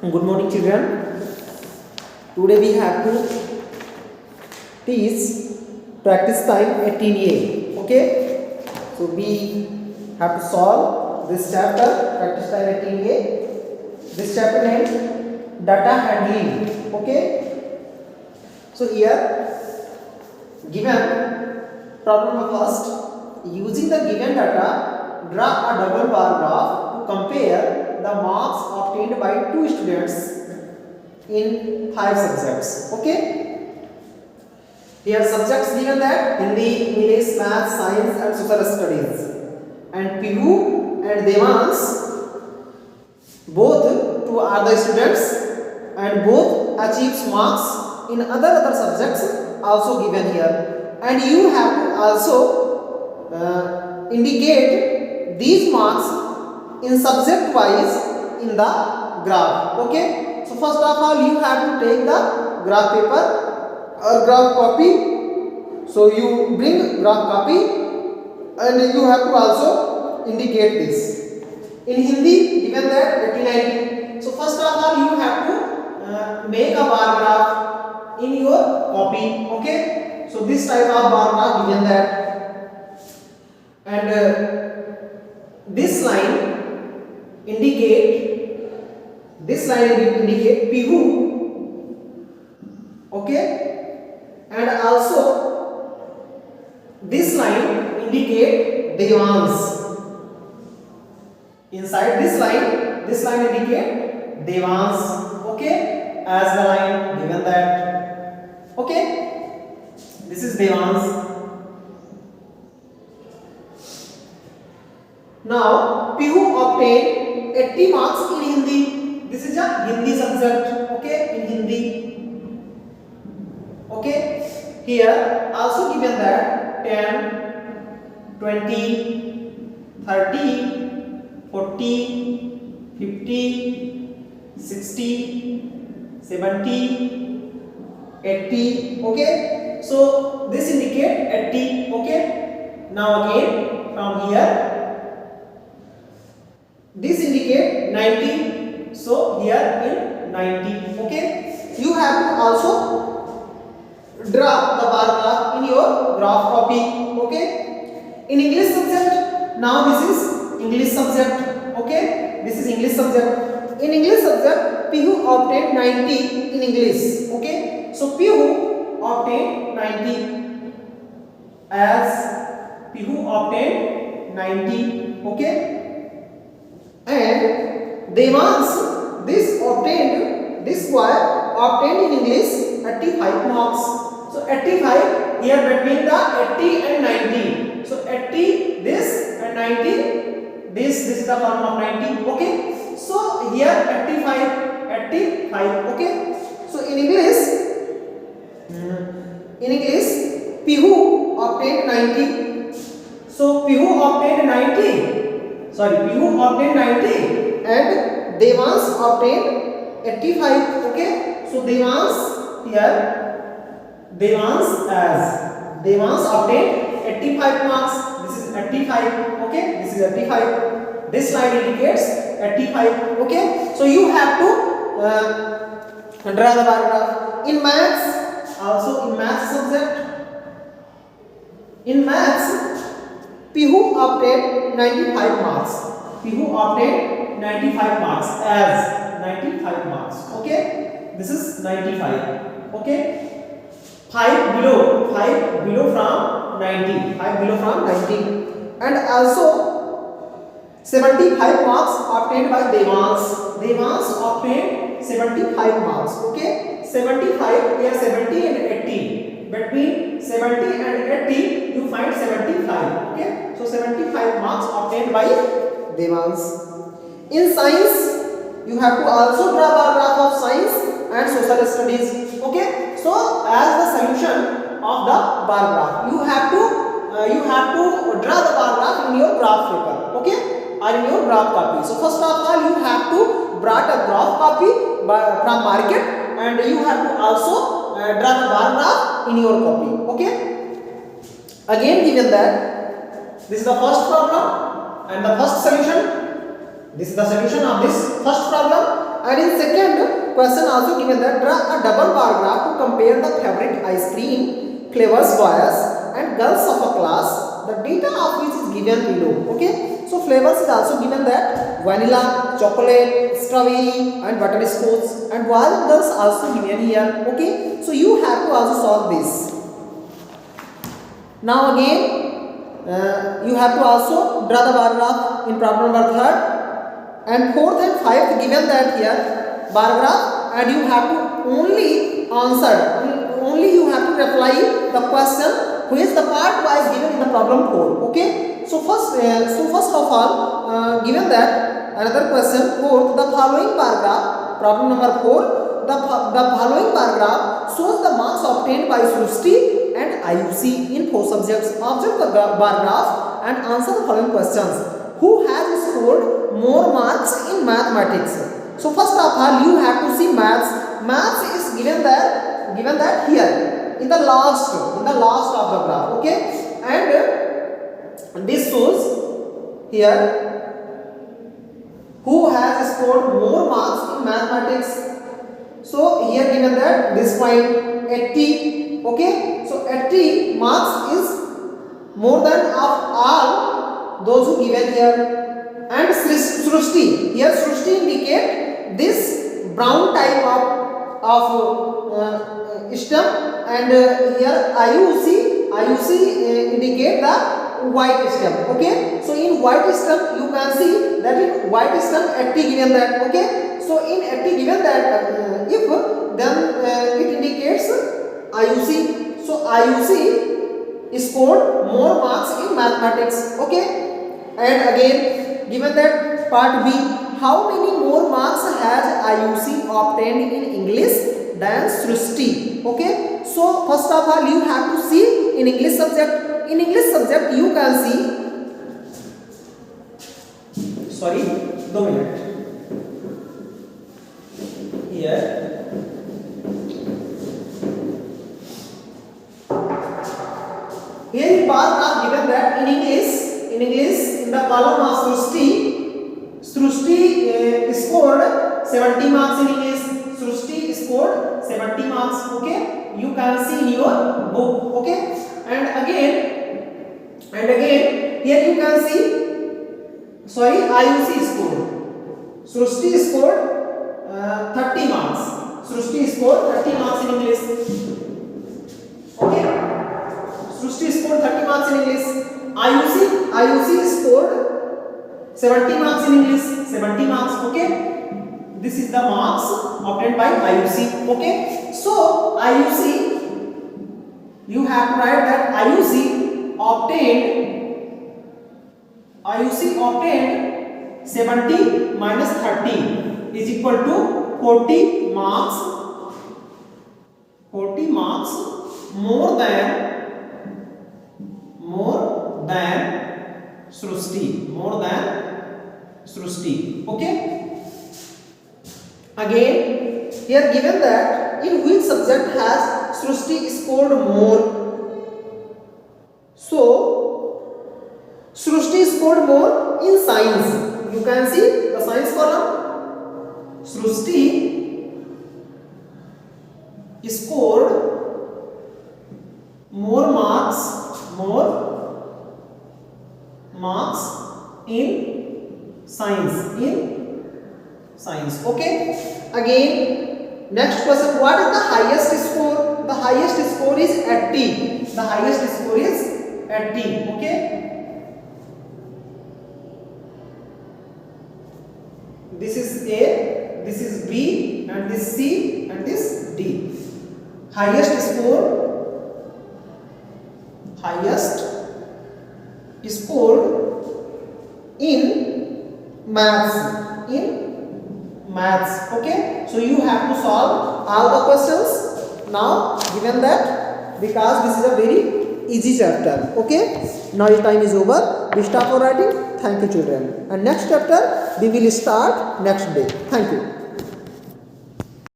Good morning, children. Today we have to teach practice time 18A. Okay, so we have to solve this chapter practice time 18A. This chapter named data handling. Okay, so here given problem of first, using the given data, draw a double bar graph to compare the marks obtained by two students in 5 subjects. Okay, here subjects given that Hindi, English, Math, Science and Social Studies, and Pihu and Devans, both two are the students and both achieves marks in other subjects also given here, and you have to also indicate these marks in subject wise in the graph. Okay, so first of all you have to take the graph paper or graph copy. So you bring graph copy and you have to also indicate this. In Hindi given that 1890. So first of all you have to make a bar graph in your copy. Okay, so this type of bar graph given that, and this line indicate Pihu. Okay, and also this line indicate Devans. Inside this line indicate Devans. Okay, as the line given that. Okay, this is Devans. Now Pihu obtained 80 marks in Hindi. This is a Hindi subject. Okay, in Hindi. Okay, here also given that 10, 20, 30, 40, 50, 60, 70, 80. Okay, so this indicate 80. Okay, now again from here this indicate 90. So here in 90. Okay, you have to also draw the bar graph in your graph copy. Okay, in English subject, now this is English subject. Okay, this is English subject. In English subject, Pihu obtained 90 in English. Okay, so Pihu obtained 90 as Pihu obtained 90. Okay, and Devans, this boy obtained in English 85 marks. So 85 here between the 80 and 90. So 80 this and 90 this is the form of 90. Okay, so here 85. Okay, so in English Pihu obtained 90. So Pihu obtained 90 and Devans obtained 85. Okay, so Devans obtained 85 marks. This is 85. Okay, this is 85. This line indicates 85. Okay, so you have to draw the bar graph. In maths, also in maths subject, in maths Pihu obtained 95 marks. Pihu obtained 95 marks as 95 marks. Okay, this is 95. Okay, 5 below from 90. 5 below from 90, and also 75 marks obtained by Devans. Devans obtained 75 marks. Okay, 75 here 70 and 80. Between 70 and 80 you find 75. Okay, so 75 marks obtained by Devans. In science you have to also draw bar graph of science and social studies. Okay, so as the solution of the bar graph you have to draw the bar graph in your graph paper. Okay, or in your graph copy. So first of all you have to brought a graph copy from market, and you have to also draw the bar graph in your copy. Okay, again given that this is the first problem and the first solution. This is the solution of this first problem, And in second question also given that draw a double bar graph to compare the favorite ice cream flavors boys and girls of a class, the data of which is given below. Okay, so flavors is also given that vanilla, chocolate, strawberry and butterscotch, and boys and girls also given here. Okay, so you have to also solve this. Now again you have to also draw the bar graph in problem number 3rd and 4th and 5th given that here bar graph, and you have to only answer, only you have to reply the question which the part was given in the problem 4. Okay, so first of all given that another question 4th, the following bar graph, problem number 4, the following bar graph shows the marks obtained by Srushti and Ayushi in 4 subjects. Observe the bar graph and answer the following questions. Who has scored more marks in mathematics? So first of all you have to see maths. Maths is given that here in the last of the graph. Okay, and this shows here who has scored more marks in mathematics. So here given that this point 80. Okay, so 80 marks is more than of all those who given here. And Srushti, here Srushti indicate this brown type of stem, and here Ayushi indicate the white stem. Okay, so in white stem you can see that in white stem 80 given that. Okay, so in 80 given that if then it indicates Ayushi. So Ayushi scored more marks in mathematics. Okay, and again given that part B, how many more marks has Ayushi obtained in English than Srushti? Okay, so first of all you have to see in English subject. In English subject you can see, sorry, 2 minutes. Here in bar graph given that in English in the column of Srushti scored 70 marks in English. Srushti scored 70 marks. Okay, you can see in your book. Okay, and again here you can see, sorry, Ayushi scored. Srushti scored 30 marks. Srushti scored 30 marks in English. Okay, Srushti scored 30 marks in English. Ayushi scored 70 marks in English. 70 marks. Okay, this is the marks obtained by Ayushi. Okay, so Ayushi, you have to write that Ayushi obtained 70 minus 30 is equal to 40 marks. 40 marks more than Srushti. Okay, again here given that in which subject has Srushti scored more. So Srushti scored more in science. You can see the science column. Srushti scored more marks in science. Okay, again next question, what is the highest score? The highest score is 80. The highest score is 80. Okay, this is A, this is B, and this C, and this D. Highest score in maths. Okay, so you have to solve all the questions now given that, because this is a very easy chapter. Okay, now your time is over. We stop for writing. Thank you children, and next chapter we will start next day. Thank you.